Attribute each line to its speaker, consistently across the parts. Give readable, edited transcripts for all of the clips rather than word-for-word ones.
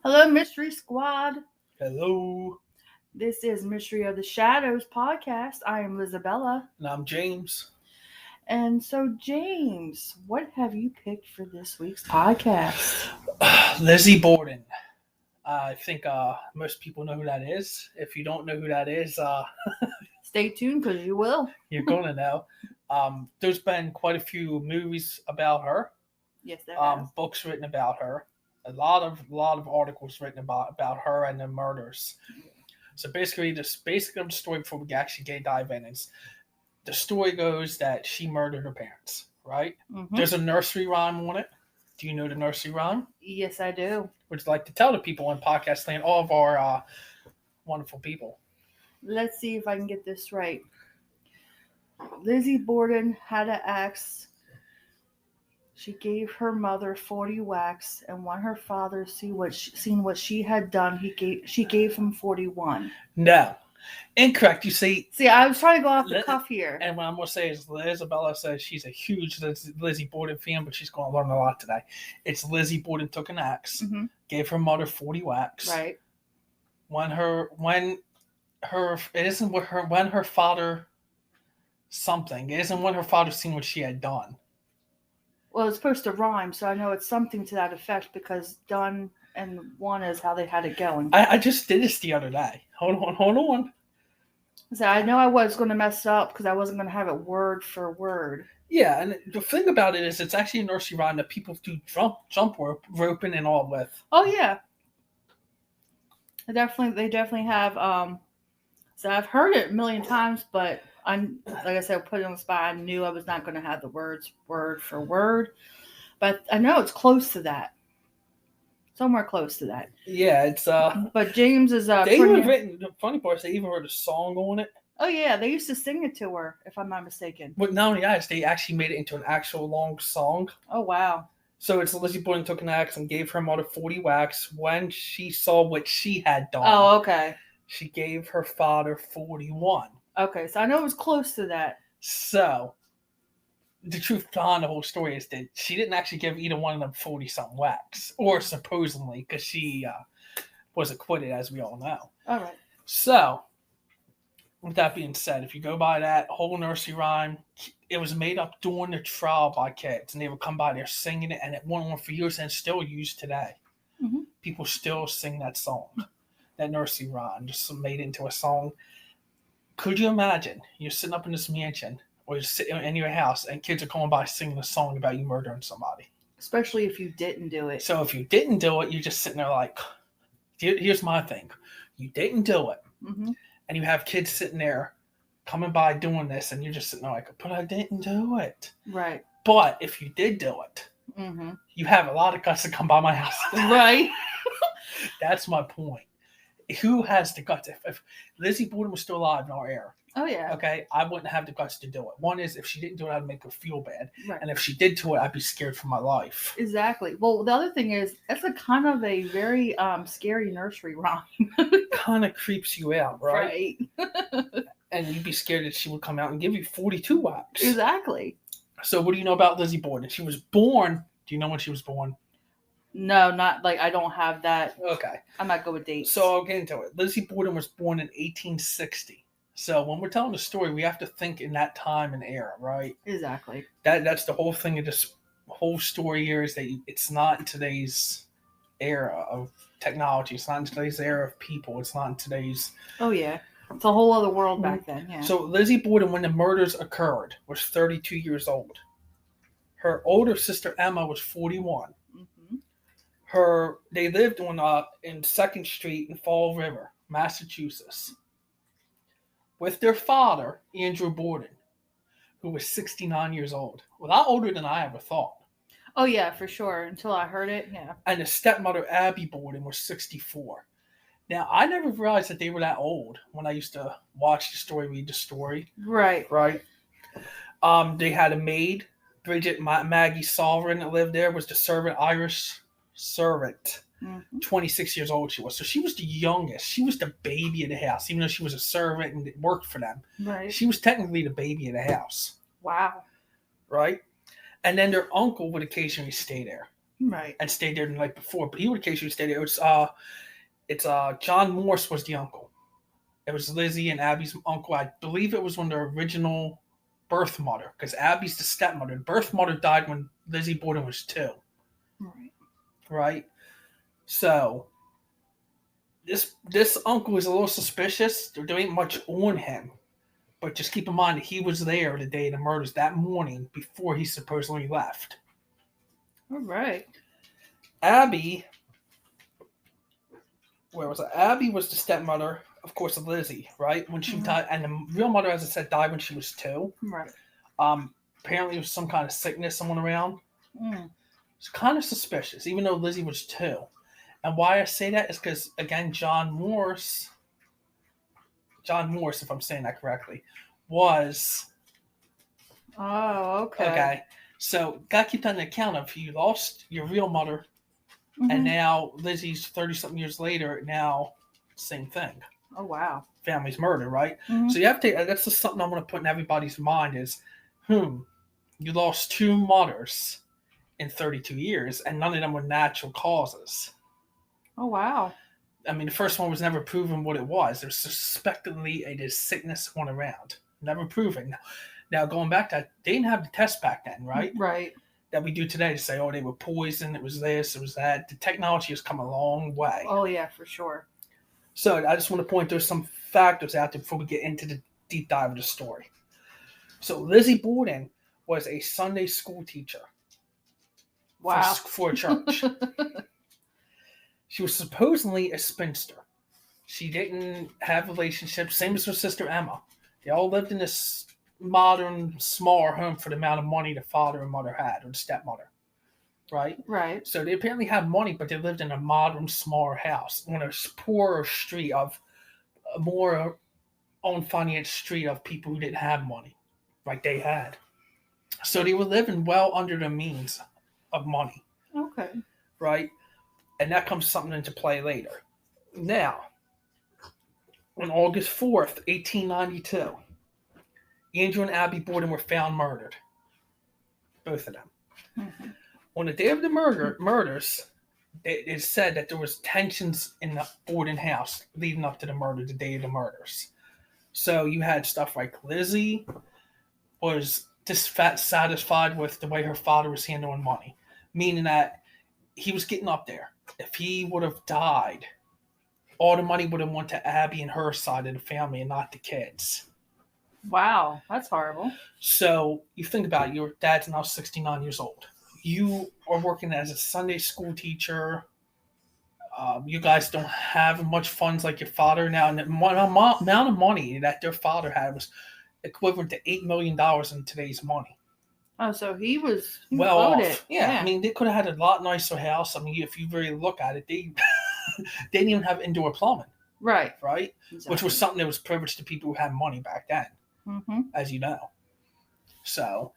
Speaker 1: Hello, Mystery Squad.
Speaker 2: Hello.
Speaker 1: This is Mystery of the Shadows podcast. I am Lizabella.
Speaker 2: And I'm James.
Speaker 1: And so, James, what have you picked for this week's podcast?
Speaker 2: Lizzie Borden. I think most people know who that is. If you don't know who that is,
Speaker 1: stay tuned because you will.
Speaker 2: You're going to know. There's been quite a few movies about her.
Speaker 1: Yes, there have.
Speaker 2: Books written about her. A lot of articles written about her and the murders. So basically the story before we actually dive in is the story goes that she murdered her parents, right?
Speaker 1: Mm-hmm.
Speaker 2: There's a nursery rhyme on it. Do you know the nursery rhyme?
Speaker 1: Yes, I do.
Speaker 2: Would you like to tell the people in podcast land, all of our wonderful people?
Speaker 1: Let's see if I can get this right. Lizzie Borden had an axe. She gave her mother 40 whacks, and when her father seen what she had done, she gave him 41.
Speaker 2: No, incorrect. You see,
Speaker 1: I was trying to go off the cuff here.
Speaker 2: And what I'm going to say is, Isabella says she's a huge Lizzie Borden fan, but she's going to learn a lot today. It's Lizzie Borden took an axe, gave her mother 40 whacks.
Speaker 1: Right.
Speaker 2: When her father seen what she had done.
Speaker 1: Well, it's supposed to rhyme, so I know it's something to that effect because done and one is how they had it going.
Speaker 2: I just did this the other day. Hold on.
Speaker 1: So I know I was going to mess it up because I wasn't going to have it word for word.
Speaker 2: Yeah, and the thing about it is it's actually a nursery rhyme that people do jump roping and all with.
Speaker 1: Oh, yeah. They definitely have. So I've heard it a million times, but like I said, put it on the spot. I knew I was not going to have the words word for word, but I know it's close to that. Somewhere close to that.
Speaker 2: Yeah, it's
Speaker 1: But James is
Speaker 2: they even written. The funny part is they even wrote a song on it.
Speaker 1: Oh yeah, they used to sing it to her, if I'm not mistaken.
Speaker 2: But not only that, they actually made it into an actual long song.
Speaker 1: Oh wow.
Speaker 2: So it's Lizzie Borden took an axe and gave her mother 40 whacks when she saw what she had done.
Speaker 1: Oh, okay.
Speaker 2: She gave her father 41.
Speaker 1: Okay, so I know it was close to that.
Speaker 2: So, the truth behind the whole story is that she didn't actually give either one of them 40-something whacks. Or supposedly, because she was acquitted, as we all know.
Speaker 1: All right.
Speaker 2: So, with that being said, if you go by that whole nursery rhyme, it was made up during the trial by kids. And they would come by there singing it, and it went on for years and still used today.
Speaker 1: Mm-hmm.
Speaker 2: People still sing that song. That nursery rhyme just made into a song. Could you imagine you're sitting up in this mansion or you're sitting in your house and kids are coming by singing a song about you murdering somebody?
Speaker 1: Especially if you didn't do it.
Speaker 2: So if you didn't do it, you're just sitting there like, here's my thing. You didn't do it.
Speaker 1: Mm-hmm.
Speaker 2: And you have kids sitting there coming by doing this and you're just sitting there like, but I didn't do it.
Speaker 1: Right.
Speaker 2: But if you did do it, you have a lot of guts to come by my house.
Speaker 1: Right.
Speaker 2: That's my point. Who has the guts? If Lizzie Borden was still alive in our era,
Speaker 1: oh yeah,
Speaker 2: okay, I wouldn't have the guts to do it. One is if she didn't do it, I'd make her feel bad,
Speaker 1: right.
Speaker 2: And if she did do it, I'd be scared for my life.
Speaker 1: Exactly. Well, the other thing is that's a kind of a very scary nursery rhyme.
Speaker 2: Kind of creeps you out, right? And you'd be scared that she would come out and give you 42 whacks.
Speaker 1: Exactly.
Speaker 2: So what do you know about Lizzie Borden? She was born. Do you know when she was born?
Speaker 1: No, not like I don't have that.
Speaker 2: Okay.
Speaker 1: I'm not good with dates.
Speaker 2: So I'll get into it. Lizzie Borden was born in 1860. So when we're telling the story, we have to think in that time and era, right?
Speaker 1: Exactly.
Speaker 2: That's the whole thing of this whole story here is that it's not in today's era of technology. It's not in today's era of people. It's not in today's...
Speaker 1: Oh, yeah. It's a whole other world back then, yeah.
Speaker 2: So Lizzie Borden, when the murders occurred, was 32 years old. Her older sister, Emma, was 41. They lived in 2nd Street in Fall River, Massachusetts, with their father, Andrew Borden, who was 69 years old. A lot older than I ever thought.
Speaker 1: Oh, yeah, for sure. Until I heard it, yeah.
Speaker 2: And the stepmother, Abby Borden, was 64. Now, I never realized that they were that old when I used to watch the story, read the story.
Speaker 1: Right.
Speaker 2: They had a maid, Bridget Maggie Sovereign, that lived there, was the servant, Irish servant. 26 years old she was. So she was the youngest. She was the baby of the house, even though she was a servant and worked for them.
Speaker 1: Right.
Speaker 2: She was technically the baby of the house.
Speaker 1: Wow.
Speaker 2: Right? And then their uncle would occasionally stay there.
Speaker 1: Right.
Speaker 2: and stayed there the night before. But he would occasionally stay there. It's John Morse was the uncle. It was Lizzie and Abby's uncle. I believe it was when their original birth mother, because Abby's the stepmother. The birth mother died when Lizzie Borden was 2.
Speaker 1: Right.
Speaker 2: Right? So this uncle is a little suspicious. There ain't much on him. But just keep in mind that he was there the day of the murders, that morning, before he supposedly left.
Speaker 1: All right.
Speaker 2: Abby, where was it? Abby was the stepmother, of course, of Lizzie, right? When she died, and the real mother, as I said, died when she was 2.
Speaker 1: Right.
Speaker 2: Apparently, it was some kind of sickness, someone around. It's kind of suspicious, even though Lizzie was 2. And why I say that is because, again, John Morse, if I'm saying that correctly, was...
Speaker 1: Oh, okay.
Speaker 2: Okay. So, gotta keep that in account of you lost your real mother, and now Lizzie's 30-something years later, now, same thing.
Speaker 1: Oh, wow.
Speaker 2: Family's murder, right? So you have to, that's just something I'm going to put in everybody's mind is, you lost 2 mothers in 32 years, and none of them were natural causes.
Speaker 1: Oh, wow.
Speaker 2: I mean, the first one was never proven what it was. There's suspectedly a sickness going around. Never proven. Now, going back to that, they didn't have the test back then, right?
Speaker 1: Right.
Speaker 2: That we do today to say, oh, they were poisoned, it was this, it was that. The technology has come a long way.
Speaker 1: Oh, yeah, for sure.
Speaker 2: So I just want to point there's some factors out there before we get into the deep dive of the story. So Lizzie Borden was a Sunday school teacher.
Speaker 1: Wow.
Speaker 2: For a church. She was supposedly a spinster. She didn't have relationships, same as her sister Emma. They all lived in this modern, smaller home for the amount of money the father and mother had, or the stepmother. Right?
Speaker 1: Right.
Speaker 2: So they apparently had money, but they lived in a modern, smaller house on a poorer street of a more unfinanced street of people who didn't have money like they had. So they were living well under the means of money.
Speaker 1: Okay.
Speaker 2: Right? And that comes something into play later. Now, on August 4th, 1892, Andrew and Abby Borden were found murdered. Both of them. On the day of the murders, it is said that there was tensions in the Borden house leading up to the murder, the day of the murders. So you had stuff like Lizzie was dissatisfied with the way her father was handling money, meaning that he was getting up there. If he would have died, all the money would have went to Abby and her side of the family and not the kids.
Speaker 1: Wow, that's horrible.
Speaker 2: So you think about it, your dad's now 69 years old. You are working as a Sunday school teacher. You guys don't have much funds like your father now. And the amount of money that their father had was equivalent to $8 million in today's money.
Speaker 1: Oh, so he was
Speaker 2: well
Speaker 1: loaded.
Speaker 2: Off. Yeah, I mean, they could have had a lot nicer house. I mean, if you really look at it, they didn't even have indoor plumbing.
Speaker 1: Right.
Speaker 2: Right? Exactly. Which was something that was privileged to people who had money back then, as you know. So,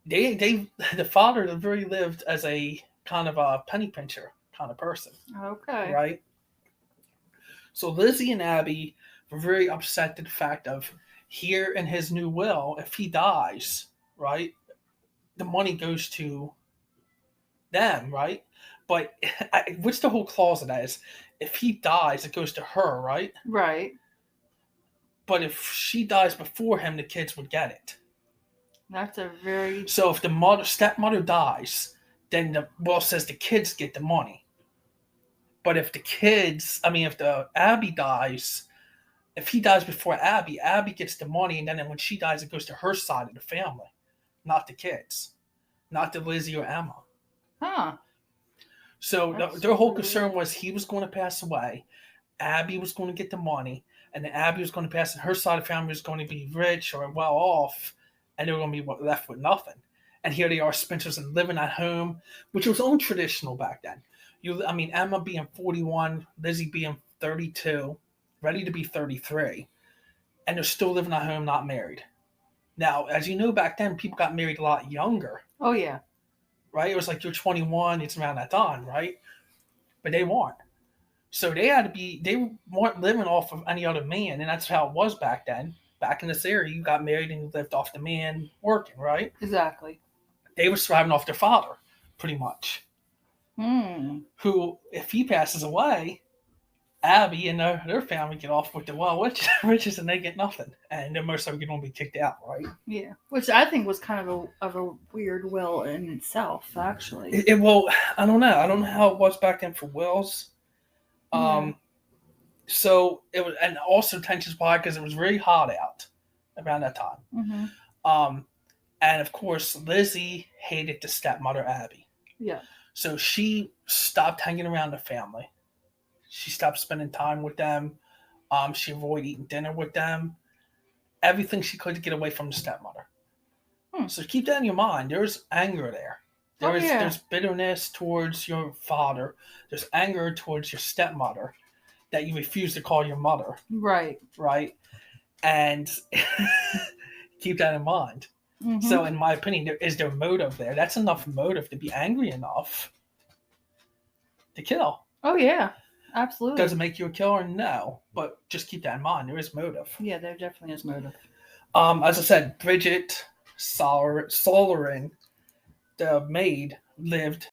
Speaker 2: the father really lived as a kind of a penny pincher kind of person.
Speaker 1: Okay.
Speaker 2: Right? So, Lizzie and Abby were very upset at the fact of here in his new will, if he dies, right, the money goes to them, right? But what's the whole clause of that is? If he dies, it goes to her, right?
Speaker 1: Right.
Speaker 2: But if she dies before him, the kids would get it.
Speaker 1: That's a very...
Speaker 2: So if the stepmother dies, then the will says the kids get the money. But if if the Abby dies, if he dies before Abby gets the money, and then when she dies, it goes to her side of the family, not the kids, not to Lizzie or Emma.
Speaker 1: Huh.
Speaker 2: So their whole concern was he was going to pass away, Abby was going to get the money, and then Abby was going to pass, and her side of the family was going to be rich or well off, and they were going to be left with nothing. And here they are, Spencers, and living at home, which was untraditional back then. Emma being 41, Lizzie being 32, ready to be 33, and they're still living at home, not married. Now, as you know, back then, people got married a lot younger.
Speaker 1: Oh, yeah.
Speaker 2: Right? It was like you're 21, it's around that time, right? But they weren't. So they weren't living off of any other man, and that's how it was back then. Back in this area, you got married and you lived off the man working, right?
Speaker 1: Exactly.
Speaker 2: They were surviving off their father, pretty much. who, if he passes away, Abby and their family get off with the riches, and they get nothing, and they're most likely going to be kicked out, right?
Speaker 1: Yeah, which I think was kind of a weird will in itself, actually.
Speaker 2: Well, I don't know. I don't know how it was back then for wills. So it was, and also tensions why, because it was really hot out around that time.
Speaker 1: Mm-hmm.
Speaker 2: And of course, Lizzie hated the stepmother Abby.
Speaker 1: Yeah.
Speaker 2: So she stopped hanging around the family. She stopped spending time with them. She avoided eating dinner with them. Everything she could to get away from the stepmother. So keep that in your mind. There's anger there. There's bitterness towards your father. There's anger towards your stepmother that you refuse to call your mother.
Speaker 1: Right.
Speaker 2: Right? And keep that in mind. Mm-hmm. So in my opinion, is there motive there? That's enough motive to be angry enough to kill.
Speaker 1: Oh, yeah. Absolutely.
Speaker 2: Does it make you a killer? No. But just keep that in mind. There is motive.
Speaker 1: Yeah, there definitely is motive.
Speaker 2: As I said, Bridget Solarin, the maid, lived